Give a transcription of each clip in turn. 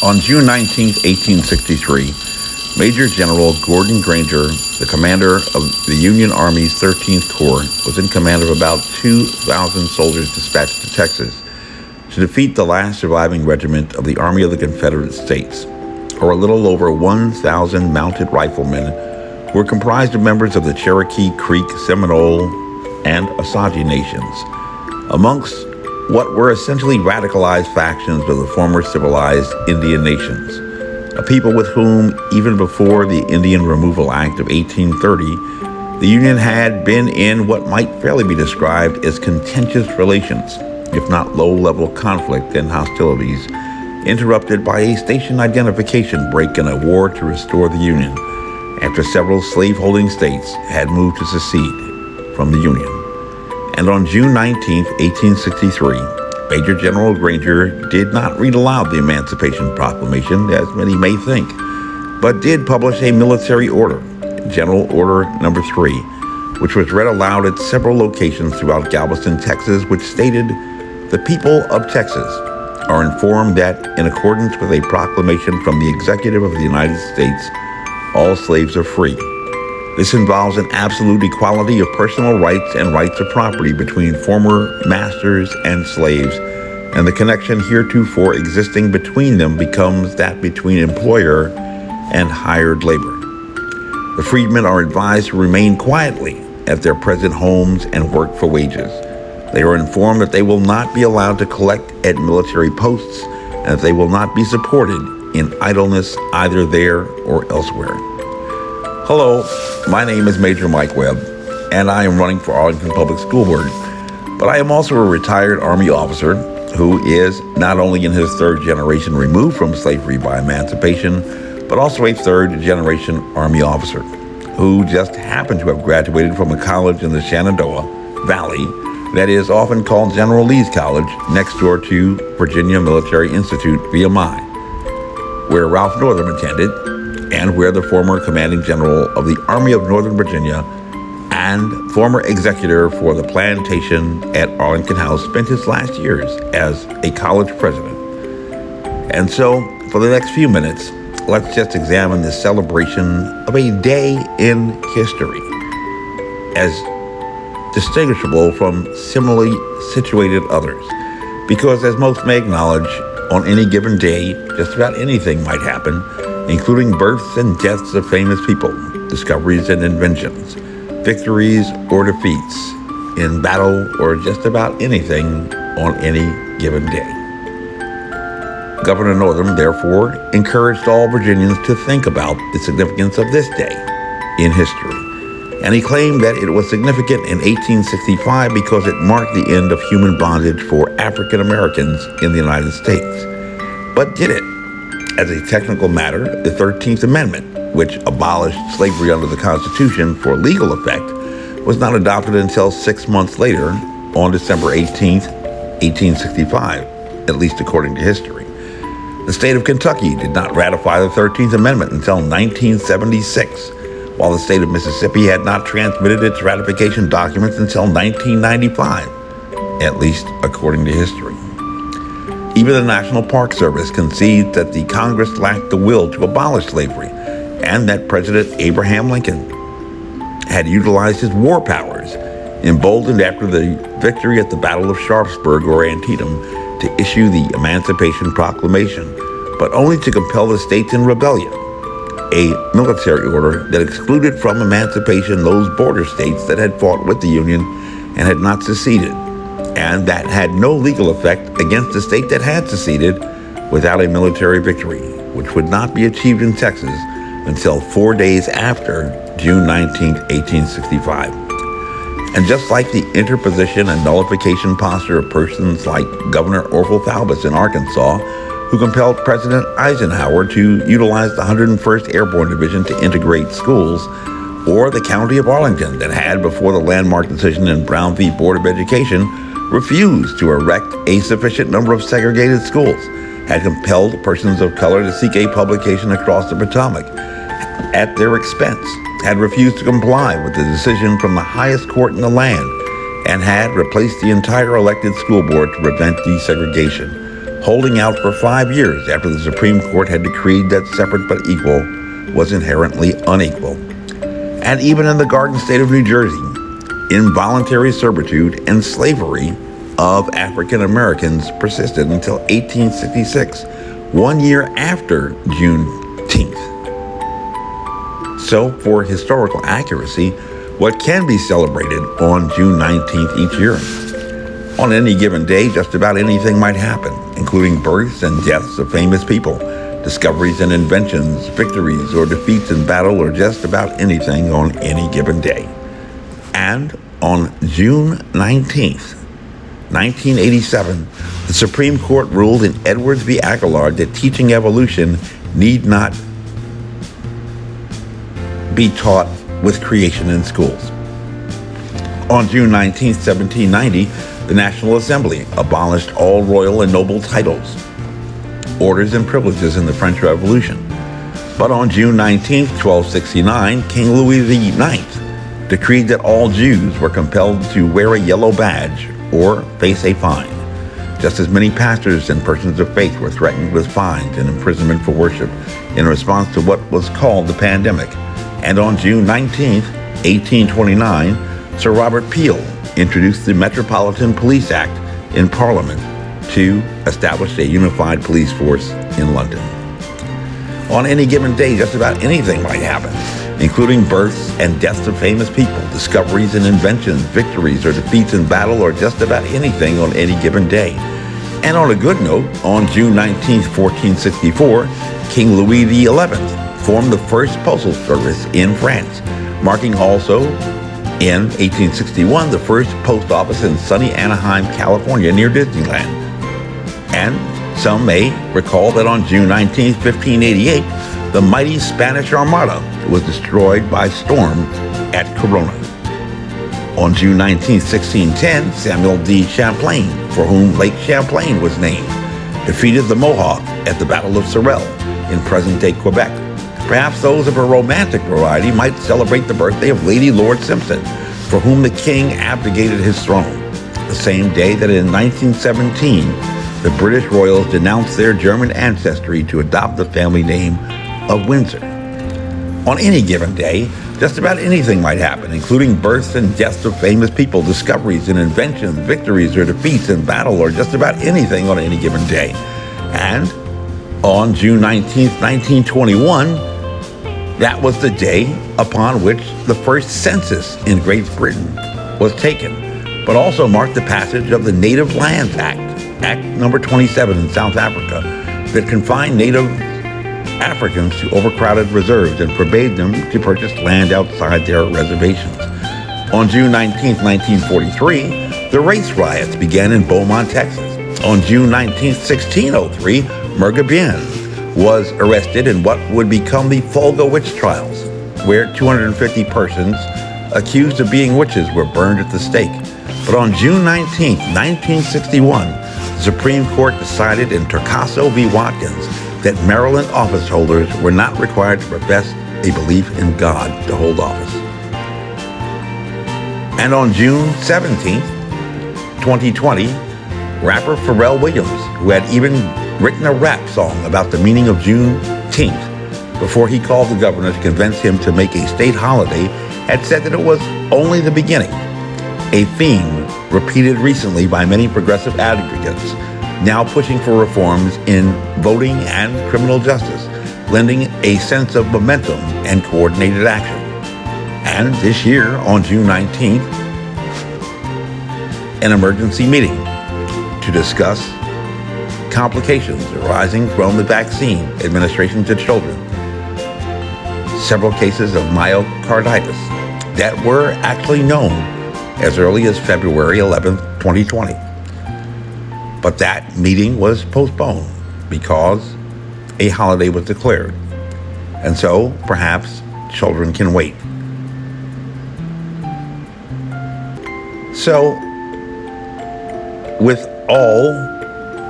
On June 19, 1863, Major General Gordon Granger, the commander of the Union Army's 13th Corps, was in command of about 2,000 soldiers dispatched to Texas to defeat the last surviving regiment of the Army of the Confederate States, or a little over 1,000 mounted riflemen who were comprised of members of the Cherokee, Creek, Seminole, and Osage nations, amongst what were essentially radicalized factions of the former civilized Indian nations, a people with whom, even before the Indian Removal Act of 1830, the Union had been in what might fairly be described as contentious relations, if not low-level conflict and hostilities, interrupted by a station identification break in a war to restore the Union, after several slave-holding states had moved to secede from the Union. And on June 19, 1863, Major General Granger did not read aloud the Emancipation Proclamation, as many may think, but did publish a military order, General Order Number 3, which was read aloud at several locations throughout Galveston, Texas, which stated, "The people of Texas are informed that, in accordance with a proclamation from the Executive of the United States, all slaves are free. This involves an absolute equality of personal rights and rights of property between former masters and slaves, and the connection heretofore existing between them becomes that between employer and hired labor. The freedmen are advised to remain quietly at their present homes and work for wages. They are informed that they will not be allowed to collect at military posts, and that they will not be supported in idleness either there or elsewhere." Hello, my name is Major Mike Webb, and I am running for Arlington Public School Board. But I am also a retired Army officer who is not only in his third generation removed from slavery by emancipation, but also a third generation Army officer who just happened to have graduated from a college in the Shenandoah Valley that is often called General Lee's College, next door to Virginia Military Institute, VMI, where Ralph Northam attended, and where the former commanding general of the Army of Northern Virginia and former executor for the plantation at Arlington House spent his last years as a college president. And so, for the next few minutes, let's just examine the celebration of a day in history as distinguishable from similarly situated others. Because as most may acknowledge, on any given day, just about anything might happen, including births and deaths of famous people, discoveries and inventions, victories or defeats, in battle or just about anything on any given day. Governor Northam, therefore, encouraged all Virginians to think about the significance of this day in history. And he claimed that it was significant in 1865 because it marked the end of human bondage for African Americans in the United States. But did it? As a technical matter, the 13th Amendment, which abolished slavery under the Constitution for legal effect, was not adopted until 6 months later, on December 18, 1865, at least according to history. The state of Kentucky did not ratify the 13th Amendment until 1976, while the state of Mississippi had not transmitted its ratification documents until 1995, at least according to history. Even the National Park Service concedes that the Congress lacked the will to abolish slavery, and that President Abraham Lincoln had utilized his war powers, emboldened after the victory at the Battle of Sharpsburg or Antietam, to issue the Emancipation Proclamation, but only to compel the states in rebellion, a military order that excluded from emancipation those border states that had fought with the Union and had not seceded, and that had no legal effect against the state that had seceded without a military victory, which would not be achieved in Texas until 4 days after June 19, 1865. And just like the interposition and nullification posture of persons like Governor Orville Thalbus in Arkansas, who compelled President Eisenhower to utilize the 101st Airborne Division to integrate schools, or the County of Arlington that had, before the landmark decision in Brown v. Board of Education, refused to erect a sufficient number of segregated schools, had compelled persons of color to seek a publication across the Potomac at their expense, had refused to comply with the decision from the highest court in the land, and had replaced the entire elected school board to prevent desegregation, holding out for 5 years after the Supreme Court had decreed that separate but equal was inherently unequal. And even in the Garden State of New Jersey, involuntary servitude and slavery of African Americans persisted until 1866, 1 year after Juneteenth. So, for historical accuracy, what can be celebrated on June 19th each year? On any given day, just about anything might happen, including births and deaths of famous people, discoveries and inventions, victories or defeats in battle, or just about anything on any given day. And on June 19th, 1987, the Supreme Court ruled in Edwards v. Aguilar that teaching evolution need not be taught with creation in schools. On June 19, 1790, the National Assembly abolished all royal and noble titles, orders, and privileges in the French Revolution. But on June 19, 1269, King Louis IX decreed that all Jews were compelled to wear a yellow badge or face a fine. Just as many pastors and persons of faith were threatened with fines and imprisonment for worship in response to what was called the pandemic. And on June 19, 1829, Sir Robert Peel introduced the Metropolitan Police Act in Parliament to establish a unified police force in London. On any given day, just about anything might happen, including births and deaths of famous people, discoveries and inventions, victories or defeats in battle, or just about anything on any given day. And on a good note, on June 19, 1464, King Louis XI formed the first postal service in France, marking also in 1861 the first post office in sunny Anaheim, California, near Disneyland. And some may recall that on June 19, 1588, the mighty Spanish Armada was destroyed by storm at Corona. On June 19, 1610, Samuel D. Champlain, for whom Lake Champlain was named, defeated the Mohawk at the Battle of Sorel in present-day Quebec. Perhaps those of a romantic variety might celebrate the birthday of Lady Lord Simpson, for whom the king abdicated his throne, the same day that in 1917, the British royals denounced their German ancestry to adopt the family name of Windsor. On any given day, just about anything might happen, including births and deaths of famous people, discoveries and inventions, victories or defeats in battle, or just about anything on any given day. And on June 19, 1921, that was the day upon which the first census in Great Britain was taken, but also marked the passage of the Native Lands Act, Act number 27 in South Africa, that confined Native Africans to overcrowded reserves and forbade them to purchase land outside their reservations. On June 19, 1943, the race riots began in Beaumont, Texas. On June 19, 1603, Murga Bien was arrested in what would become the Folga witch trials, where 250 persons accused of being witches were burned at the stake. But on June 19, 1961, the Supreme Court decided in Torcaso v. Watkins that Maryland office holders were not required to profess a belief in God to hold office. And on June 17, 2020, rapper Pharrell Williams, who had even written a rap song about the meaning of Juneteenth before he called the governor to convince him to make a state holiday, had said that it was only the beginning, a theme repeated recently by many progressive advocates, now pushing for reforms in voting and criminal justice, lending a sense of momentum and coordinated action. And this year, on June 19th, an emergency meeting to discuss complications arising from the vaccine administration to children. Several cases of myocarditis that were actually known as early as February 11th, 2020. But that meeting was postponed because a holiday was declared. And so perhaps children can wait. So with all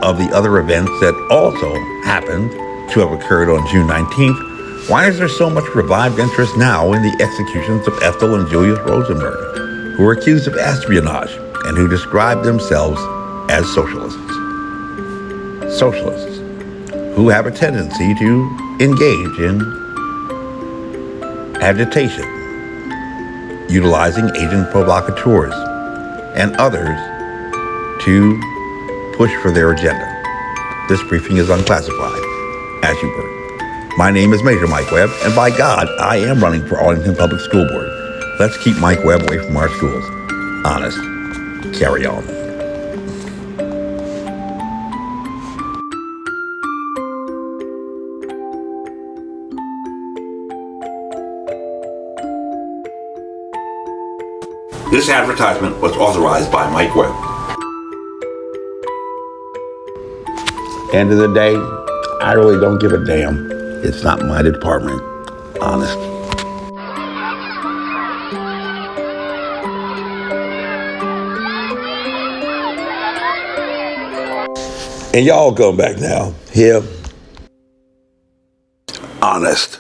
of the other events that also happened to have occurred on June 19th, why is there so much revived interest now in the executions of Ethel and Julius Rosenberg, who were accused of espionage and who described themselves as socialists? socialists, who have a tendency to engage in agitation, utilizing agent provocateurs and others to push for their agenda. This briefing is unclassified, as you heard. My name is Major Mike Webb, and by God, I am running for Arlington Public School Board. Let's keep Mike Webb away from our schools. Honest. Carry on. This advertisement was authorized by Mike Webb. End of the day, I really don't give a damn. It's not my department. Honest. And y'all come back now. Here. Honest.